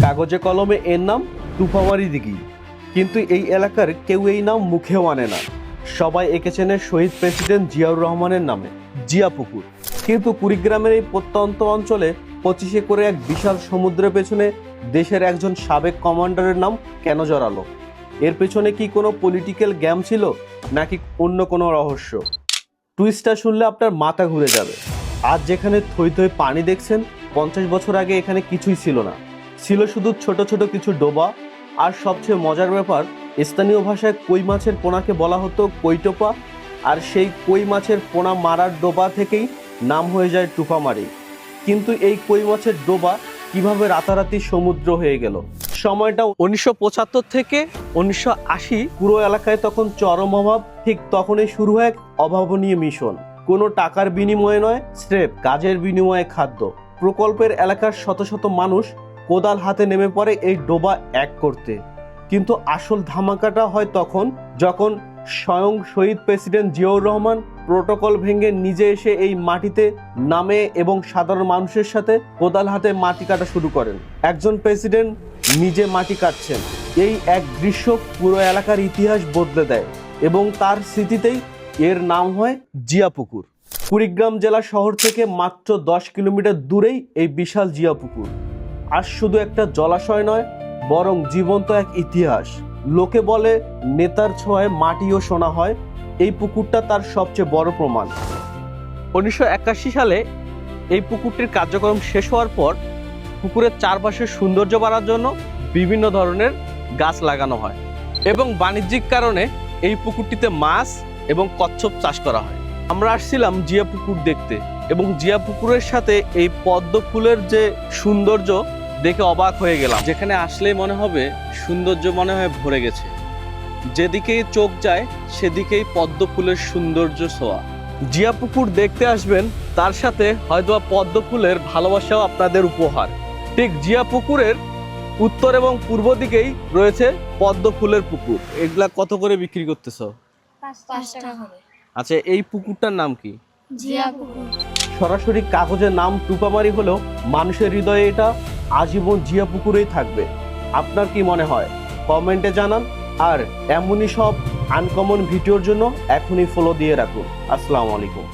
কাগজে কলমে এর নাম টুপামারি দিঘি, কিন্তু এই এলাকার কেউ এই নাম মুখেও আনে না। সবাই একে চেনে শহীদ প্রেসিডেন্ট জিয়াউর রহমানের নামে, জিয়া পুকুর। কিন্তু কুড়িগ্রামের এই প্রত্যন্ত অঞ্চলে 25 একরে এক বিশাল সমুদ্রের পেছনে দেশের একজন সাবেক কমান্ডারের নাম কেন জড়ালো? এর পেছনে কি কোনো পলিটিক্যাল গেম ছিল, নাকি অন্য কোনো রহস্য? টুইস্টটা শুনলে আপনার মাথা ঘুরে যাবে। আজ যেখানে থই থই পানি দেখছেন, 50 বছর আগে এখানে কিছুই ছিল না। ছিল শুধু ছোট ছোট কিছু ডোবা। আর সবচেয়ে মজার ব্যাপার, স্থানীয় ভাষায় কই মাছের পোনাকে বলা হতো কৈটোপা, আর সেই কই মাছের পোনা মারার ডোবা থেকেই নাম হয়ে যায় টুপামারি। কিন্তু এই কই মাছের ডোবা কিভাবে রাতারাতি সমুদ্র হয়ে গেল? সময়টা 1975 থেকে 1980। পুরো এলাকায় তখন চরম অভাব। ঠিক তখনই শুরু হয় এক অভাবনীয় মিশন। কোনো টাকার বিনিময়ে নয়, স্রেফ কাজের বিনিময়ে খাদ্য। প্রকল্পের এলাকার শত শত মানুষ কোদাল হাতে নেমে পড়ে এই ডোবা এক করতে। কিন্তু আসল ধামাকাটা হয় তখন, যখন স্বয়ং শহীদ প্রেসিডেন্ট জিয়াউর রহমান প্রোটোকল ভেঙে নিজে এসে এই মাটিতে নামে এবং সাধারণ মানুষের সাথে কোদাল হাতে মাটি কাটা শুরু করেন। একজন প্রেসিডেন্ট নিজে মাটি কাটছেন, এই এক দৃশ্য পুরো এলাকার ইতিহাস বদলে দেয় এবং তার স্মৃতিতেই এর নাম হয় জিয়া পুকুর। কুড়িগ্রাম জেলা শহর থেকে মাত্র 10 কিলোমিটার দূরেই এই বিশাল জিয়া পুকুর। আর শুধু একটা জলাশয় নয়, বরং জীবন্ত এক ইতিহাস। লোকে বলে নেতার ছোঁয়ায় মাটিও শোনা হয়। এই পুকুরটা তার সবচেয়ে বড় প্রমাণ। 1981 সালে এই পুকুরটির কার্যক্রম শেষ হওয়ার পর পুকুরের চারপাশের সৌন্দর্য বাড়ার জন্য বিভিন্ন ধরনের গাছ লাগানো হয় এবং বাণিজ্যিক কারণে এই পুকুরটিতে মাছ এবং কচ্ছপ চাষ করা হয়। আমরা আসছিলাম জিয়া পুকুর দেখতে, এবং জিয়া পুকুরের সাথে এই পদ্ম ফুলের যে সৌন্দর্য দেখে অবাক হয়ে গেলাম। যেখানে আসলেই মনে হবে সৌন্দর্য মনে হয় ভরে গেছে। যেদিকেই চোখ যায় সেদিকেই পদ্ম ফুলের সৌন্দর্য ছোঁয়া। জিয়া পুকুর দেখতে আসবেন, তার সাথে হয়তো পদ্ম ফুলের ভালোবাসাও আপনাদের উপহার। ঠিক জিয়া পুকুরের উত্তর এবং পূর্ব দিকেই রয়েছে পদ্ম ফুলের পুকুর। এগুলা কত করে বিক্রি করতেছ? 5 টাকা করে। আচ্ছা, এই পুকুরটার নাম কি? জিয়া পুকুর। সরাসরি কাগজের নাম টুপামারি হলেও মানুষের হৃদয়ে এটা আজীবন জিয়া পুকুরেই থাকবে। আপনার কি মনে হয়? কমেন্টে জানান। আর এমনই সব আনকমন ভিডিওর জন্য এখনই ফলো দিয়ে রাখুন। আসসালামু আলাইকুম।